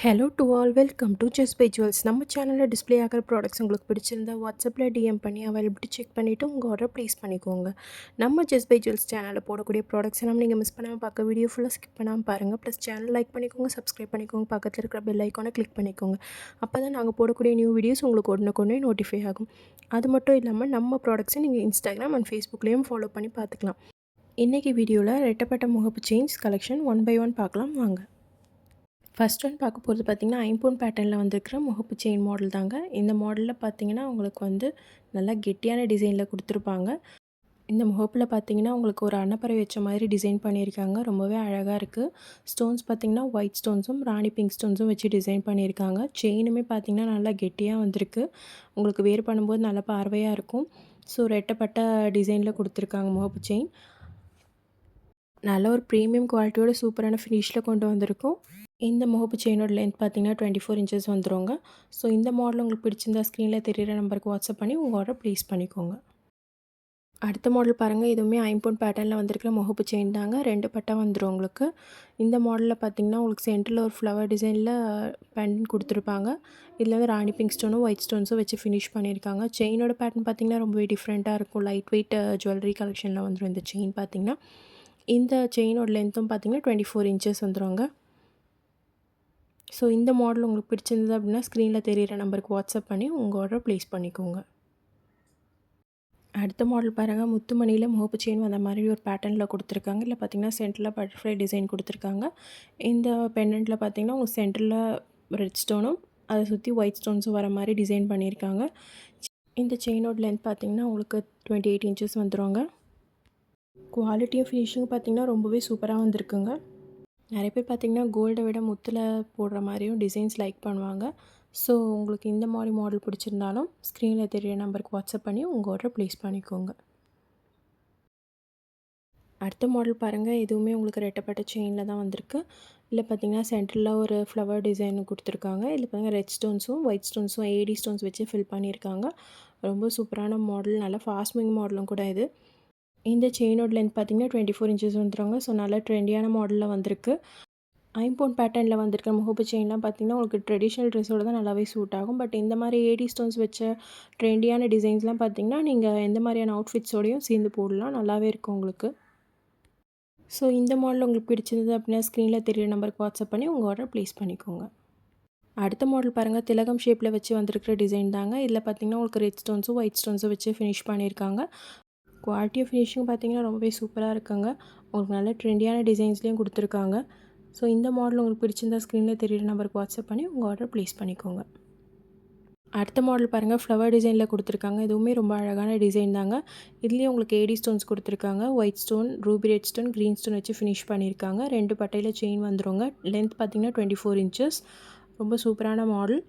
Hello to all welcome to just buy jewels. நம்ம சேனலில் display ஆகிற ப்ராடக்ட்ஸ் உங்களுக்கு பிடிச்சிருந்தா வாட்ஸ்அப்பில் டிஎம் பண்ணி அவைலபிலிட்டி செக் பண்ணிவிட்டு உங்கள் ஆர்டர் ப்ளேஸ் பண்ணிக்கோங்க. நம்ம ஜஸ்ட் பை ஜுவல்ஸ் சேனலில் போடக்கூடிய ப்ராடக்ட்ஸ் எல்லாம் நீங்கள் மிஸ் பண்ணாமல் பார்க்க வீடியோ ஃபுல்லாக ஸ்கிப் பண்ணாமல் பாருங்கள். ப்ளஸ் சேனல் லைக் பண்ணிக்கோங்க, சப்ஸ்கிரைப் பண்ணிக்கோங்க, பக்கத்தில் இருக்கிற பெல் ஐக்கானை கிளிக் பண்ணிக்கோங்க. அப்போ தான் நாங்கள் போடக்கூடிய நியூ வீடியோஸ் உங்களுக்கு உடனுக்குடனே நோட்டிஃபை ஆகும். அது மட்டும் இல்லாமல் நம்ம ப்ராடக்ட்ஸை நீங்கள் இன்ஸ்டாகிராம் அண்ட் ஃபேஸ்புக்லேயும் ஃபாலோ பண்ணி பார்த்துக்கலாம். இன்றைக்கி வீடியோவில் ரெட்டப்பட்ட முகப்பு chains collection one by one பார்க்கலாம் வாங்க. ஃபஸ்ட் ஒன் பார்க்க போகிறது பார்த்திங்கன்னா ஐம்பொன் பேட்டர்னில் வந்துருக்கிற முகப்பு செயின் மாடல் தாங்க. இந்த மாடலில் பார்த்திங்கன்னா உங்களுக்கு வந்து நல்லா கெட்டியான டிசைனில் கொடுத்துருப்பாங்க. இந்த முகப்பில் பார்த்திங்கன்னா உங்களுக்கு ஒரு அன்னப்பறை வச்ச மாதிரி டிசைன் பண்ணியிருக்காங்க. ரொம்பவே அழகாக இருக்குது. ஸ்டோன்ஸ் பார்த்திங்கன்னா ஒயிட் ஸ்டோன்ஸும் ராணி பிங்க் ஸ்டோன்ஸும் வச்சு டிசைன் பண்ணியிருக்காங்க. செயினுமே பார்த்திங்கன்னா நல்லா கெட்டியாக வந்திருக்கு. உங்களுக்கு வேர் பண்ணும்போது நல்லா பார்வையாக இருக்கும். ஸோ ரெட்டப்பட்ட டிசைனில் கொடுத்துருக்காங்க முகப்பு செயின். நல்ல ஒரு ப்ரீமியம் குவாலிட்டியோட சூப்பரான ஃபினிஷில் கொண்டு வந்திருக்கும். இந்த முகப்பு செயினோட லென்த் பார்த்திங்கன்னா 24 இன்ச்சஸ் வந்துருங்க. ஸோ இந்த மாடல் உங்களுக்கு பிடிச்சிருந்தா ஸ்க்ரீனில் தெரியிற நம்பருக்கு வாட்ஸ்அப் பண்ணி உங்கள் ஆர்டர் ப்ளேஸ் பண்ணிக்கோங்க. அடுத்த மாடல் பாருங்கள். இதுவுமே ஐம்பொன் பேட்டர்னில் வந்திருக்கிற முகப்பு செயின் தாங்க. 2 பட்டா வந்துடும் உங்களுக்கு. இந்த மாடலில் பார்த்திங்கன்னா உங்களுக்கு சென்டரில் ஒரு ஃப்ளவர் டிசைனில் பெண்டன்ட் கொடுத்துருப்பாங்க. இதில் வந்து ராணி பிங்க் ஸ்டோனும் ஒயிட் ஸ்டோன்ஸும் வச்சு ஃபினிஷ் பண்ணியிருக்காங்க. செயினோட பேட்டர்ன் பார்த்திங்கன்னா ரொம்பவே டிஃப்ரெண்ட்டாக இருக்கும். லைட் வெயிட் ஜுவல்லரி கலெக்ஷனில் வந்துடும் இந்த செயின் பார்த்திங்கன்னா. இந்த செயினோட லென்த்தும் பார்த்திங்கன்னா 24 இன்ச்சஸ் வந்துடுங்க. ஸோ இந்த மாடல் உங்களுக்கு பிடிச்சிருந்தது அப்படின்னா ஸ்க்ரீனில் தெரியிற நம்பருக்கு வாட்ஸ்அப் பண்ணி உங்கள் ஆர்டர் ப்ளேஸ் பண்ணிக்கோங்க. அடுத்த மாடல் பாருங்கள். முத்துமணியில் முகப்பு செயின் வந்த மாதிரி ஒரு பேட்டர்னில் கொடுத்துருக்காங்க. இல்லை பார்த்திங்கன்னா சென்டரில் பட்டர்ஃப்ளை டிசைன் கொடுத்துருக்காங்க. இந்த பெண்டன்ட்டில் பார்த்திங்கன்னா உங்கள் சென்டரில் ரெட் ஸ்டோனும் அதை சுற்றி ஒயிட் ஸ்டோன்ஸும் வர மாதிரி டிசைன் பண்ணியிருக்காங்க. இந்த செயினோட லென்த் பார்த்திங்கன்னா உங்களுக்கு 28 இன்ச்சஸ் வந்துடுங்க. குவாலிட்டியும் ஃபினிஷிங்கும் பார்த்திங்கன்னா ரொம்பவே சூப்பராக வந்திருக்குங்க. நிறைய பேர் பார்த்திங்கன்னா கோல்டை விட முத்தில் போடுற மாதிரியும் டிசைன்ஸ் லைக் பண்ணுவாங்க. ஸோ உங்களுக்கு இந்த மாதிரி மாடல் பிடிச்சிருந்தாலும் ஸ்க்ரீனில் தெரியிற நம்பருக்கு வாட்ஸ்அப் பண்ணி உங்கள் ஆர்டர் ப்ளேஸ் பண்ணிக்கோங்க. அடுத்த மாடல் பாருங்கள். இதுவுமே உங்களுக்கு ரெட்டப்பட்ட செயினில் தான் வந்திருக்கு. இல்லை பார்த்திங்கன்னா சென்டரில் ஒரு ஃப்ளவர் டிசைன் கொடுத்துருக்காங்க. இதில் பார்த்திங்கன்னா ரெட் ஸ்டோன்ஸும் ஒயிட் ஸ்டோன்ஸும் ஏடி ஸ்டோன்ஸ் வச்சு ஃபில் பண்ணியிருக்காங்க. ரொம்ப சூப்பரான மாடல், நல்லா ஃபாஸ்ட் மூவிங் மாடலும் கூட இது. இந்த செயினோட லென்த் பார்த்திங்கன்னா 24 இன்ச்சஸ் வந்துடுவாங்க. ஸோ நல்லா ட்ரெண்டியான மாடலில் வந்திருக்கு. ஐம்பொன் பேட்டர்னில் வந்திருக்க முகப்பு செயின்லாம் பார்த்திங்கன்னா உங்களுக்கு ட்ரெடிஷ்னல் ட்ரெஸ்ஸோடு தான் நல்லாவே சூட் ஆகும். பட் இந்த மாதிரி ஏடி ஸ்டோன்ஸ் வச்ச ட்ரெண்டியான டிசைன்ஸ்லாம் பார்த்திங்கன்னா நீங்கள் எந்த மாதிரியான அவுட்ஃபிட்ஸோடையும் சேர்ந்து போடலாம். நல்லாவே இருக்கும் உங்களுக்கு. ஸோ இந்த மாடல் உங்களுக்கு பிடிச்சிருந்தது அப்படின்னா ஸ்க்ரீனில் தெரியிற நம்பருக்கு வாட்ஸ்அப் பண்ணி உங்கள் ஆர்டர் ப்ளேஸ் பண்ணிக்கோங்க. அடுத்த மாடல் பாருங்கள். திலகம் ஷேப்பில் வச்சு வந்திருக்கிற டிசைன் தாங்க. இதில் பார்த்திங்கன்னா உங்களுக்கு ரெட் ஸ்டோன்ஸும் ஒயிட் ஸ்டோன்ஸும் வச்சு ஃபினிஷ் பண்ணியிருக்காங்க. குவாலிட்டி ஆஃப் ஃபினிஷிங் பார்த்திங்கன்னா ரொம்பவே சூப்பராக இருக்குங்க. உங்களுக்கு நல்ல ட்ரெண்டியான டிசைன்ஸ்லேயும் கொடுத்துருக்காங்க. ஸோ இந்த மாடல் உங்களுக்கு பிடிச்சிருந்தா ஸ்க்ரீனில் தெரியிற நம்பருக்கு வாட்ஸ்அப் பண்ணி உங்கள் ஆர்டர் ப்ளேஸ் பண்ணிக்கோங்க. அடுத்த மாடல் பாருங்கள். ஃப்ளவர் டிசைனில் கொடுத்துருக்காங்க. இதுவுமே ரொம்ப அழகான டிசைன் தாங்க. இதுலேயும் உங்களுக்கு ஏடி ஸ்டோன்ஸ் கொடுத்துருக்காங்க. White stone, Ruby red stone, green stone வச்சு ஃபினிஷ் பண்ணியிருக்காங்க. 2 பட்டையில் செயின் வந்துருங்க. லென்த் பார்த்திங்கன்னா 24 இன்ச்சஸ். ரொம்ப சூப்பரான மாடல்.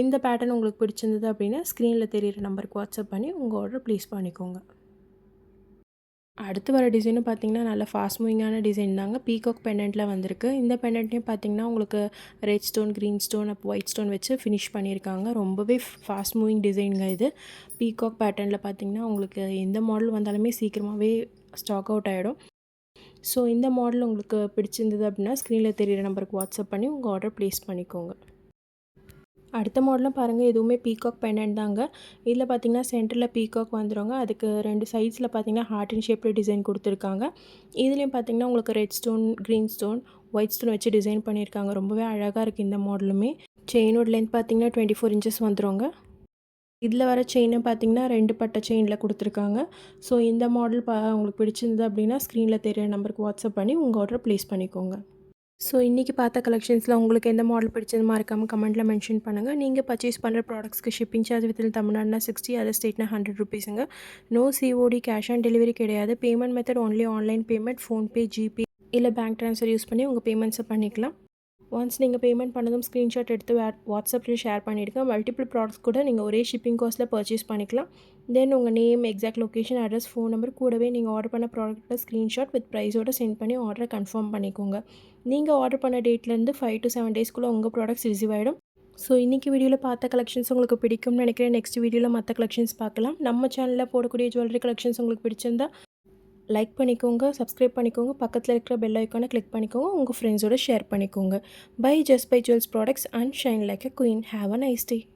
இந்த பேட்டர்ன் உங்களுக்கு பிடிச்சிருந்தது அப்படின்னா ஸ்க்ரீனில் தெரியிற நம்பருக்கு வாட்ஸ்அப் பண்ணி உங்கள் ஆர்டர் ப்ளேஸ் பண்ணிக்கோங்க. அடுத்து வர டிசைனும் பார்த்திங்கன்னா நல்ல ஃபாஸ்ட் மூவிங்கான டிசைன் தாங்க. பீகாக் பெண்டன்ட்டில் வந்திருக்கு. இந்த பெண்டன்ட்லேயும் பார்த்திங்கன்னா உங்களுக்கு ரெட் ஸ்டோன், க்ரீன் ஸ்டோன், அப்போ ஒயிட் ஸ்டோன் வச்சு ஃபினிஷ் பண்ணியிருக்காங்க. ரொம்பவே ஃபாஸ்ட் மூவிங் டிசைனுங்க இது. பீகாக் பேட்டர்னில் பார்த்திங்கன்னா உங்களுக்கு எந்த மாடல் வந்தாலுமே சீக்கிரமாகவே ஸ்டாக் அவுட் ஆகிடும். ஸோ இந்த மாடல் உங்களுக்கு பிடிச்சிருந்தது அப்படின்னா ஸ்க்ரீனில் தெரியிற நம்பருக்கு வாட்ஸ்அப் பண்ணி உங்கள் ஆர்டர் ப்ளேஸ் பண்ணிக்கோங்க. அடுத்த மாடலும் பாருங்கள். எதுவுமே பீகாக் பெண்டன்ட் தாங்க. இதில் பார்த்திங்கன்னா சென்டரில் பீகாக் வந்துடுங்க. அதுக்கு 2 சைட்ஸில் பார்த்திங்கன்னா ஹார்ட் அண்ட் ஷேப்பில் டிசைன் கொடுத்துருக்காங்க. இதுலேயும் பார்த்திங்கன்னா உங்களுக்கு red stone, green stone, white stone வச்சு டிசைன் பண்ணியிருக்காங்க. ரொம்பவே அழகாக இருக்குது இந்த மாடலுமே. செயினோட லென்த் பார்த்திங்கன்னா 24 இன்ச்சஸ் வந்துடுங்க. இதில் வர செயினை பார்த்திங்கன்னா 2 பட்டை செயினில் கொடுத்துருக்காங்க. ஸோ இந்த மாடல் உங்களுக்கு பிடிச்சிருந்தது அப்படின்னா ஸ்க்ரீனில் தெரியிற நம்பருக்கு வாட்ஸ்அப் பண்ணி உங்கள் ஆர்டர் ப்ளேஸ் பண்ணிக்கோங்க. ஸோ இன்றைக்கி பார்த்த கலெக்ஷன்ஸில் உங்களுக்கு எந்த மாடல் பிடிச்சது மறக்காமல் கமெண்ட்டில் மென்ஷன் பண்ணுங்கள். நீங்கள் பர்ச்சேஸ் பண்ணுற ப்ராடக்ட்ஸ்க்கு ஷிப்பிங் சார்ஜ் வித்தின் தமிழ்நாடுனா 60, அதர் ஸ்டேட்னா 100 ருபீஸுங்க. No COD, cash on delivery கிடையாது. Payment method only online payment, PhonePe, GPay இல்லை பேங்க் ட்ரான்ஸ்ஃபர் யூஸ் பண்ணி உங்கள் பேமெண்ட்ஸை பண்ணிக்கலாம். ஒன்ஸ் நீங்கள் பேமெண்ட் பண்ணதும் ஸ்க்ரீன்ஷாட் எடுத்து வாட்ஸ்அப்லேயும் ஷேர் பண்ணிவிடுங்க. மல்டிபிள் ப்ராடக்ட்ஸ் கூட நீங்கள் ஒரே ஷிப்பிங் காஸ்ட்டில் பர்ச்சேஸ் பண்ணிக்கலாம். தென் உங்கள் name, exact location, address, phone number கூடவே நீங்கள் ஆர்டர் பண்ண ப்ராடக்ட்டை ஸ்க்ரீன்ஷாட் வித் ப்ரைஸோடு சென்ட் பண்ணி ஆர்டரை கன்ஃபார்ம் பண்ணிக்கோங்க. நீங்கள் ஆர்டர் பண்ண டேட்லேருந்து 5 to 7 டேஸ்க்குள்ளே உங்கள் ப்ராடக்ட்ஸ் ரிசீவ் ஆகிடும். ஸோ இன்றைக்கி வீடியோவில் பார்த்த கலெக்ஷன்ஸ் உங்களுக்கு பிடிக்கும்னு நினைக்கிறேன். நெக்ஸ்ட் வீடியோவில் மற்ற கலெக்ஷன்ஸ் பார்க்கலாம். நம்ம சேனலில் போடக்கூடிய ஜுவல்லரி கலெக்ஷன்ஸ் உங்களுக்கு பிடிச்சிருந்தா லைக் பண்ணிக்கோங்க, சப்ஸ்கிரைப் பண்ணிக்கோங்க, பக்கத்தில் இருக்கிற பெல் ஐக்கானை கிளிக் பண்ணிக்கோங்க, உங்கள் ஃப்ரெண்ட்ஸோட ஷேர் பண்ணிக்கோங்க. Buy just buy jewels products and shine like a queen. Have a nice day.